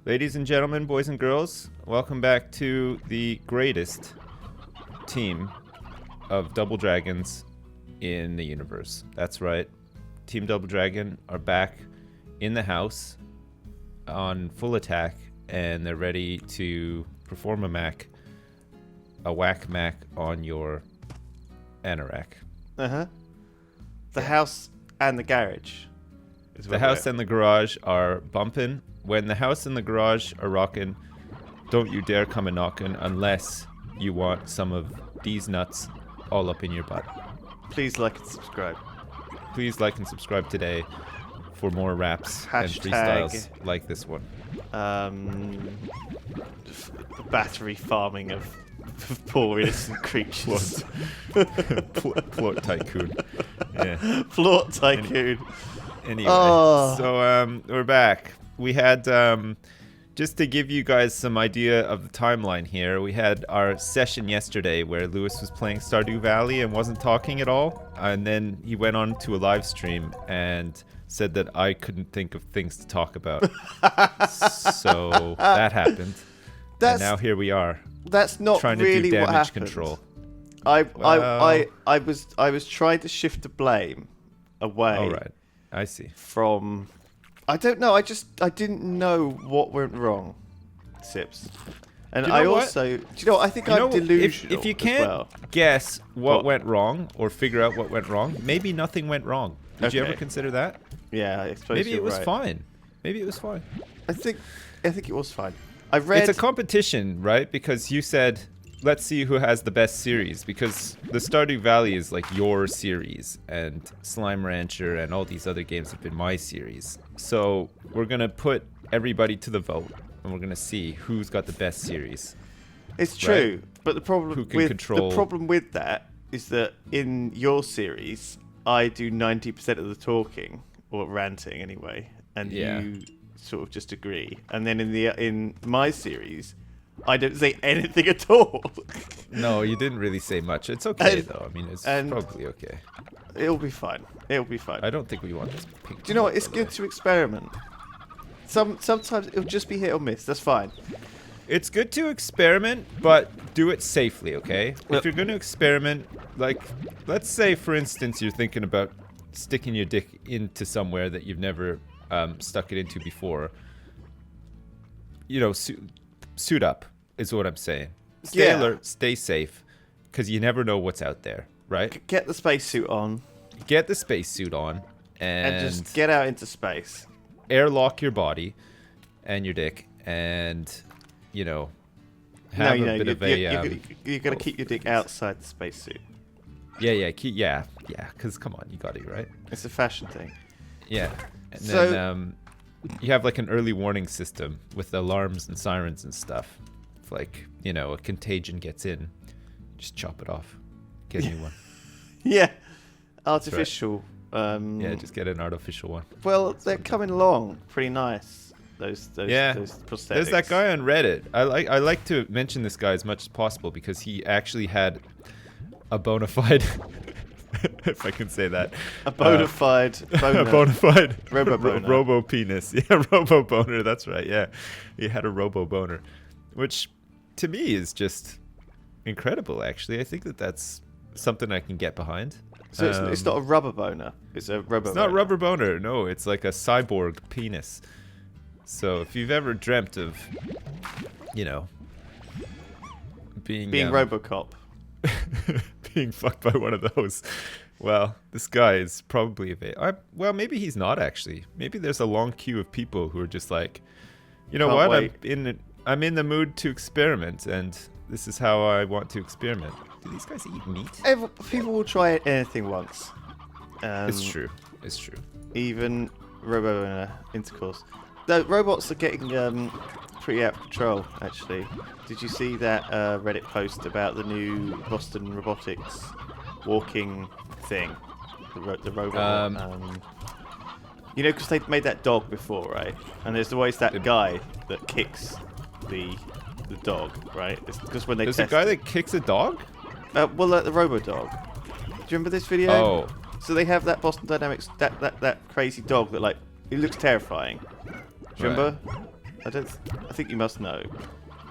Ladies and gentlemen, boys and girls, welcome back to the greatest team of Double Dragons in the universe. That's right. Team Double Dragon are back in the house on full attack, and they're ready to perform a whack mac on your anorak. The house and the garage. The house and the garage are bumping. When the house and the garage are rocking, don't you dare come a knocking unless you want some of these nuts all up in your butt. Please like and subscribe. Please like and subscribe today for more raps and freestyles like this one. The battery farming of poor innocent creatures. Plort tycoon. Yeah. Plort tycoon. Anyway, so we're back. We had, just to give you guys some idea of the timeline here, we had our session yesterday where Lewis was playing Stardew Valley and wasn't talking at all. And then he went on to a live stream and said that I couldn't think of things to talk about. So that happened. And now here we are. That's not trying really to do what damage happened. control. I was trying to shift the blame away. All right. I see. From, I don't know. I didn't know what went wrong, Sips. And I think I'm delusional. If you can't guess what went wrong or figure out what went wrong, maybe nothing went wrong. Did you ever consider that? Yeah, I suppose maybe it was right. fine. Maybe it was fine. I think it was fine. I read. It's a competition, right? Because you said, let's see who has the best series. Because the Stardew Valley is like your series, and Slime Rancher and all these other games have been my series. So we're gonna put everybody to the vote, and we're gonna see who's got the best series. It's true, but the problem the problem with that is that in your series, I do 90% of the talking or ranting anyway, and you sort of just agree. And then in my series, I don't say anything at all. No, you didn't really say much. It's okay though. I mean, it's probably okay. It'll be fine. I don't think we want this pink. Do you know what? It's good to experiment. Sometimes it'll just be hit or miss. That's fine. It's good to experiment, but do it safely, okay? If you're going to experiment, like, let's say, for instance, you're thinking about sticking your dick into somewhere that you've never stuck it into before. You know, suit up is what I'm saying. Stay alert, stay safe, because you never know what's out there, right? Get the spacesuit on. Get the spacesuit on, and just get out into space. Airlock your body and your dick, and you know, have a bit of a. You're gonna keep your dick outside the spacesuit. Yeah. Because come on, you got it right. It's a fashion thing. Yeah, and then you have like an early warning system with alarms and sirens and stuff. If like a contagion gets in, just chop it off, get a new one. Yeah, artificial. Right. Just get an artificial one. Well, they're coming along pretty nice. Those prosthetics. There's that guy on Reddit. I like to mention this guy as much as possible because he actually had a bona fide, if I can say that, a bona fide boner. A bona fide robo penis. Yeah, robo boner. That's right. Yeah, he had a robo boner, which to me is just incredible. Actually, I think that's something I can get behind. So it's not a rubber boner. It's a rubber. It's not rubber boner. No, it's like a cyborg penis. So if you've ever dreamt of, being RoboCop, being fucked by one of those, well, this guy is probably well, maybe he's not actually. Maybe there's a long queue of people who are just like, I'm in the mood to experiment, and this is how I want to experiment. Do these guys eat meat? People will try anything once. It's true. Even robo intercourse. The robots are getting pretty out of control, actually. Did you see that Reddit post about the new Boston Robotics walking thing? The robot. Because they've made that dog before, right? And there's always that guy that kicks the dog, right? It's because when there's a guy that kicks a dog? The Robo Dog. Do you remember this video? Oh. So they have that Boston Dynamics, that crazy dog that it looks terrifying. Do you remember? I think you must know.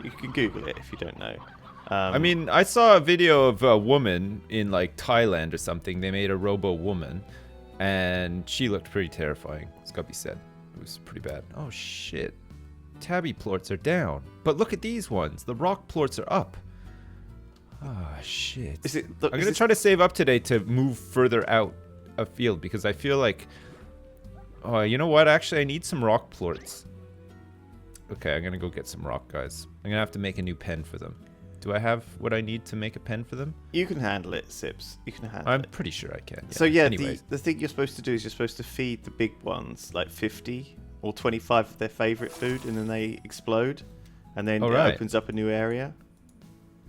You can Google it if you don't know. I mean, I saw a video of a woman in like Thailand or something. They made a robo woman, and she looked pretty terrifying. It's gotta be said. It was pretty bad. Oh shit. Tabby plorts are down. But look at these ones. The rock plorts are up. Ah, shit. I'm gonna try to save up today to move further out afield because I feel like... Oh, you know what? Actually, I need some rock plorts. Okay, I'm gonna go get some rock, guys. I'm gonna have to make a new pen for them. Do I have what I need to make a pen for them? You can handle it, Sips. You can handle it. I'm pretty sure I can. Yeah. So yeah, anyway. the thing you're supposed to do is you're supposed to feed the big ones like 50 or 25 of their favorite food, and then they explode, and then it opens up a new area.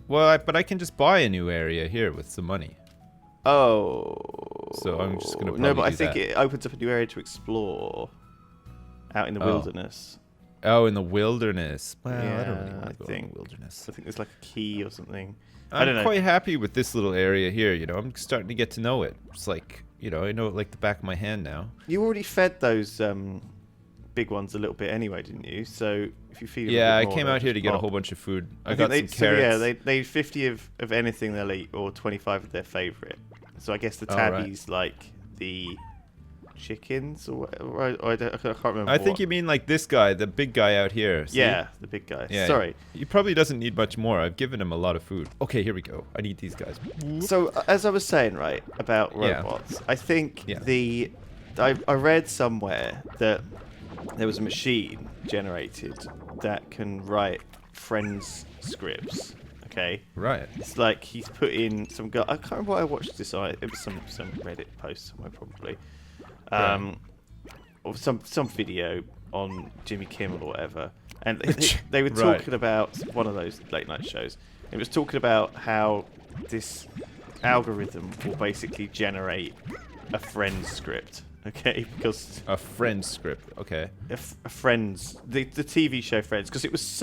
Well, but I can just buy a new area here with some money. Oh. So I'm just gonna no, but I think it opens up a new area to explore out in the wilderness. Oh, in the wilderness. Well, yeah, I don't really want to go in the wilderness. I think there's like a key or something. I don't know. I'm quite happy with this little area here. You know, I'm starting to get to know it. It's like, you know, I know it like the back of my hand now. You already fed those big ones a little bit anyway, didn't you? So if you feed them yeah, a bit more, I came out here to get a whole bunch of food. I got some carrots. So yeah, they eat 50 of anything they'll eat, or 25 of their favorite. So I guess the tabbies like the chickens, or I can't remember. I think you mean like this guy, the big guy out here. See? Yeah, the big guy. Yeah, sorry. He probably doesn't need much more. I've given him a lot of food. Okay, here we go. I need these guys. So as I was saying, right, about robots, I think I read somewhere that there was a machine generated that can write friends scripts. Okay. Right. It's like he's put in some guy. I can't remember what I watched this on. It was some Reddit post somewhere probably. Or some video on Jimmy Kimmel or whatever, and they were talking about one of those late night shows. It was talking about how this algorithm will basically generate a friends script. Okay, because a friends script. Okay. A Friends, the TV show Friends, because it was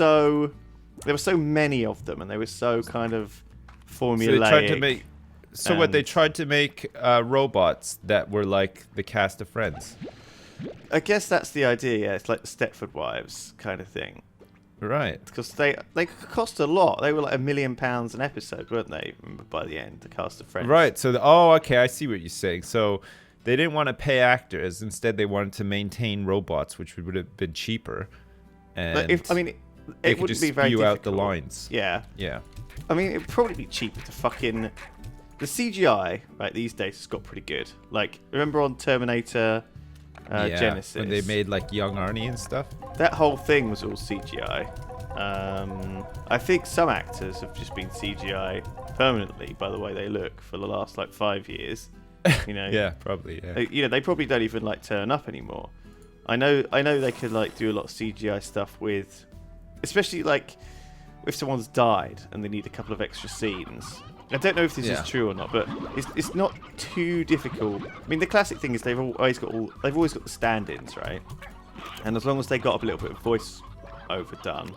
there were so many of them, and they were so kind of formulaic. So they tried to make. So what they tried to make robots that were like the cast of Friends. I guess that's the idea. Yeah, it's like the Stepford Wives kind of thing. Right. Because they cost a lot. They were like £1 million an episode, weren't they? By the end, the cast of Friends. Right. So okay, I see what you're saying. So they didn't want to pay actors. Instead, they wanted to maintain robots, which would have been cheaper. And it wouldn't be very difficult. Out the lines. Yeah. Yeah. I mean, it'd probably be cheaper to fucking... The CGI, right, these days has got pretty good. Like, remember on Terminator Genesis? When they made, like, young Arnie and stuff? That whole thing was all CGI. I think some actors have just been CGI permanently by the way they look for the last, like, 5 years. You know? Yeah, probably, yeah. You know, they probably don't even, like, turn up anymore. I know they could, like, do a lot of CGI stuff with... Especially, like, if someone's died and they need a couple of extra scenes... I don't know if this is true or not, but it's not too difficult. I mean, the classic thing is they've always got the stand-ins, right? And as long as they got a little bit of voice overdone,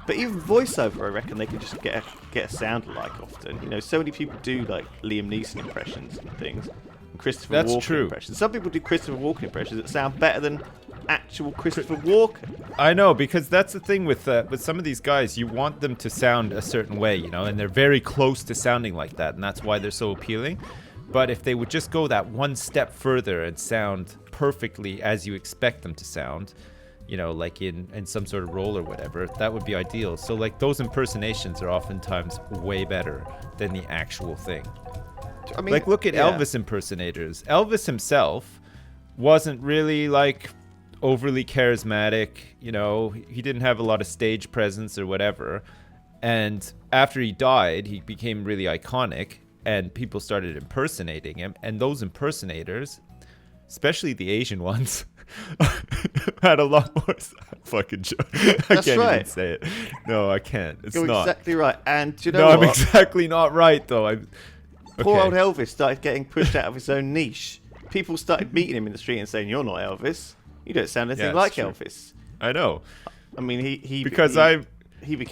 but even voiceover, I reckon they can just get a sound alike often. You know, so many people do like Liam Neeson impressions and things, and Christopher Walken impressions. Some people do Christopher Walken impressions that sound better than actual Christopher Walken. I know, because that's the thing with some of these guys. You want them to sound a certain way, you know, and they're very close to sounding like that, and that's why they're so appealing. But if they would just go that one step further and sound perfectly as you expect them to sound, you know, like in some sort of role or whatever, that would be ideal. So like those impersonations are oftentimes way better than the actual thing. I mean, like look at Elvis impersonators. Elvis himself wasn't really like overly charismatic, you know, he didn't have a lot of stage presence or whatever. And after he died, he became really iconic and people started impersonating him. And those impersonators, especially the Asian ones, had a lot more fucking joke. I can't even say it. No, I can't. You're not exactly right. And do you know what? I'm exactly not right though. Poor old Elvis started getting pushed out of his own niche. People started meeting him in the street and saying, "You're not Elvis. You don't sound anything like Elvis." I know. I mean, he became.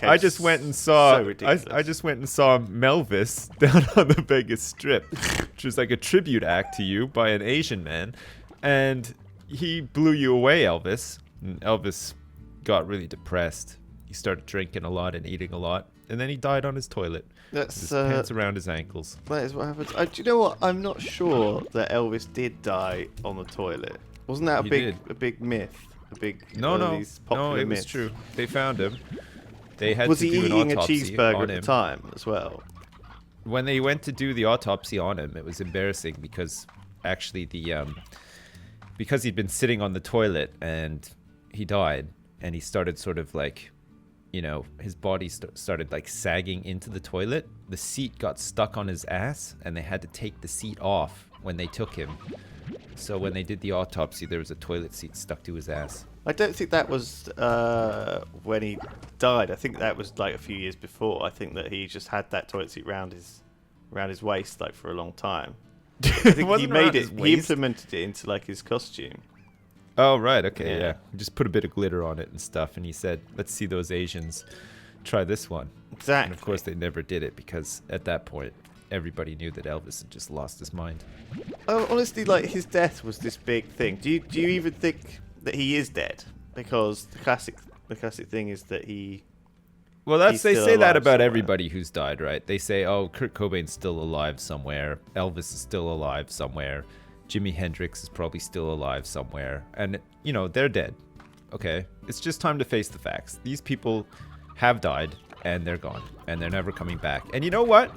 I just went and saw. So ridiculous. I just went and saw Melvis down on the Vegas Strip, which was like a tribute act to you by an Asian man, and he blew you away, Elvis. And Elvis got really depressed. He started drinking a lot and eating a lot, and then he died on his toilet. That's His pants around his ankles. that is what happens. Do you know what? I'm not sure that Elvis did die on the toilet. Wasn't that a big myth? A big No, these popular it was myths? true. They found him. They had Was to he do an eating a autopsy cheeseburger on at the him. time as well? When they went to do the autopsy on him, it was embarrassing because actually because he'd been sitting on the toilet and he died, and he started sort of like, his body started like sagging into the toilet. The seat got stuck on his ass, and they had to take the seat off when they took him. So when they did the autopsy, there was a toilet seat stuck to his ass. I don't think that was when he died. I think that was like a few years before. I think that he just had that toilet seat round his waist like for a long time. I think he made it. He implemented it into like his costume. Oh, right. Okay, Yeah. yeah. Just put a bit of glitter on it and stuff. And he said, let's see those Asians try this one. Exactly. And of course, they never did it because at that point, everybody knew that Elvis had just lost his mind. Oh, honestly, like his death was this big thing. Do you even think that he is dead? Because the classic thing is that he. Well, they He's say still that alive about somewhere. everybody who's died, right? They say, oh, Kurt Cobain's still alive somewhere. Elvis is still alive somewhere. Jimi Hendrix is probably still alive somewhere. And, they're dead. Okay? It's just time to face the facts. These people have died, and they're gone. And they're never coming back. And you know what?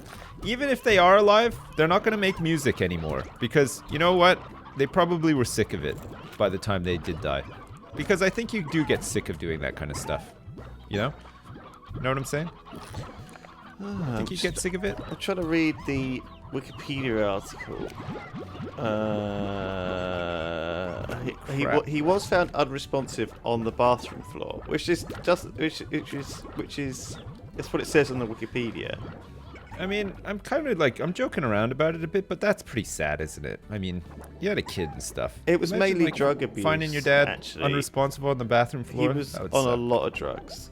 Even if they are alive, they're not going to make music anymore. Because, you know what? They probably were sick of it by the time they did die. Because I think you do get sick of doing that kind of stuff. You know? You know what I'm saying? Think you get sick of it? I'm trying to read the Wikipedia article. He was found unresponsive on the bathroom floor, which is that's what it says on the Wikipedia. I mean, I'm kind of like, I'm joking around about it a bit, but that's pretty sad, isn't it? I mean, you had a kid and stuff. It was Imagine, mainly like, drug abuse. Finding your dad actually. unresponsible on the bathroom He floor. was That on would a suck. lot of drugs.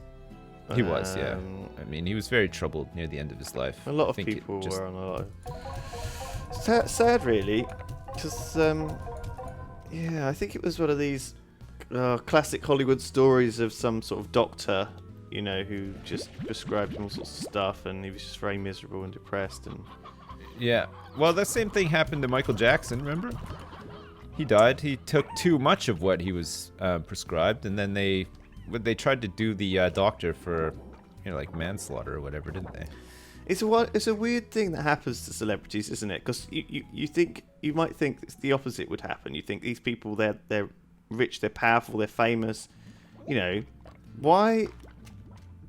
He was, yeah. I mean, he was very troubled near the end of his life. A lot I of think it people just- were on a lot of... Sad, really, because, yeah, I think it was one of these classic Hollywood stories of some sort of doctor, who just prescribed him all sorts of stuff, and he was just very miserable and depressed. And Yeah. Well, the same thing happened to Michael Jackson, remember? He died. He took too much of what he was prescribed, and then they tried to do the doctor for, like manslaughter or whatever, didn't they? it's a weird thing that happens to celebrities, isn't it? Because you might think it's the opposite would happen. You think these people, they're rich, they're powerful, they're famous. Why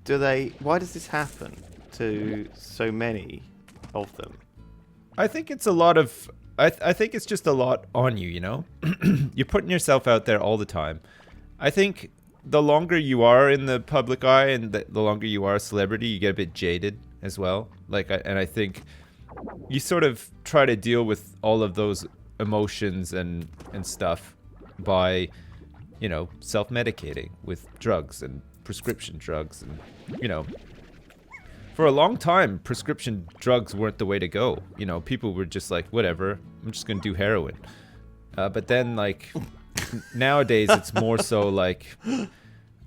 does this happen to so many of them? I think it's a lot of. I think it's just a lot on you. You're putting yourself out there all the time. I think the longer you are in the public eye and the longer you are a celebrity, you get a bit jaded as well. And I think you sort of try to deal with all of those emotions and stuff by, self-medicating with drugs and prescription drugs and, for a long time, prescription drugs weren't the way to go. People were just like, whatever, I'm just going to do heroin. But then, like, nowadays, it's more so like,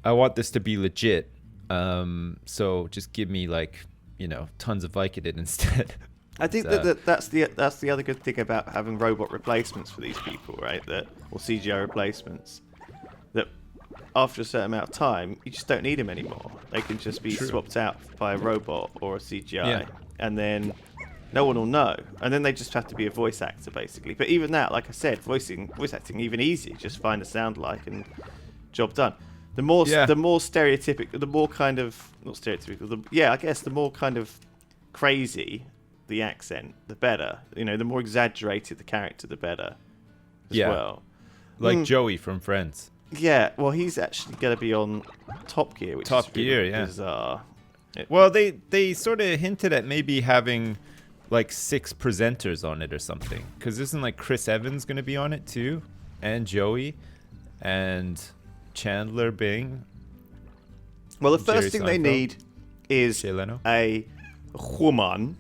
I want this to be legit. So just give me, like, tons of Vicodin instead. I think that's the other good thing about having robot replacements for these people, right? Or CGI replacements. That after a certain amount of time, you just don't need them anymore. They can just be swapped out by a robot or a CGI, and then no one will know. And then they just have to be a voice actor, basically. But even that, like I said, voice acting even easy. Just find a sound like and job done. The more stereotypical, the more kind of not stereotypical. I guess the more kind of crazy the accent, the better. The more exaggerated the character, the better. As well. Like Joey from Friends. Yeah, well, he's actually going to be on Top Gear, which is really bizarre. Well, they sort of hinted at maybe having like 6 presenters on it or something. Because isn't like Chris Evans going to be on it too? And Joey and Chandler Bing. Well, the first Jerry thing they Seinfeld. need is Jay Leno. a woman,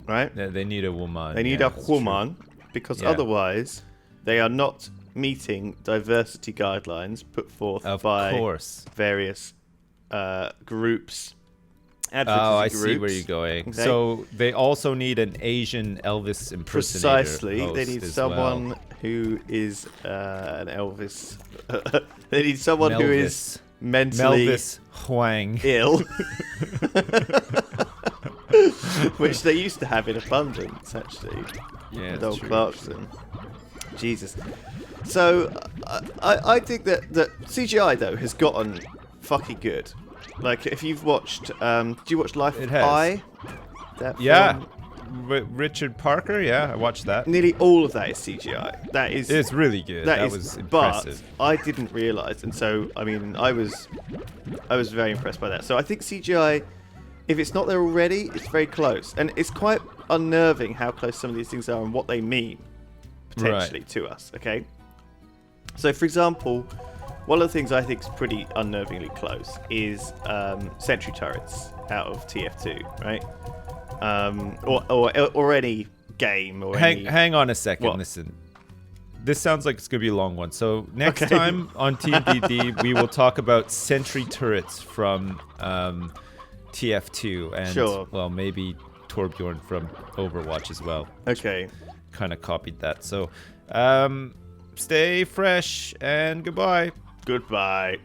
right? They need a woman. They need yeah, a that's woman because Yeah. otherwise they are not meeting diversity guidelines put forth Of by course. various groups. Oh, Advocacy I groups. see where you're going. Okay. So they also need an Asian Elvis impersonator. Precisely, they host need as someone well. who is an Elvis. They need someone who is mentally Melvis Huang. ill, which they used to have in abundance, actually. Yeah, with old true. Clarkson. Jesus. So I think that CGI though has gotten fucking good. Like if you've watched, do you watch Life It of has. Pi? That Yeah. film? Richard Parker, yeah, I watched that. Nearly all of that is CGI. That is. It's really good. That was impressive. But I didn't realise, and so I mean, I was very impressed by that. So I think CGI, if it's not there already, it's very close, and it's quite unnerving how close some of these things are and what they mean potentially to us. Okay. So for example, one of the things I think is pretty unnervingly close is sentry turrets out of TF2, right? Or any game or any... Hang on a second. What? Listen. This sounds like it's going to be a long one. So next Okay. time on TBD, we will talk about sentry turrets from TF2 and, Sure. well, maybe Torbjorn from Overwatch as well. Okay. Kind of copied that. So stay fresh and goodbye. Goodbye.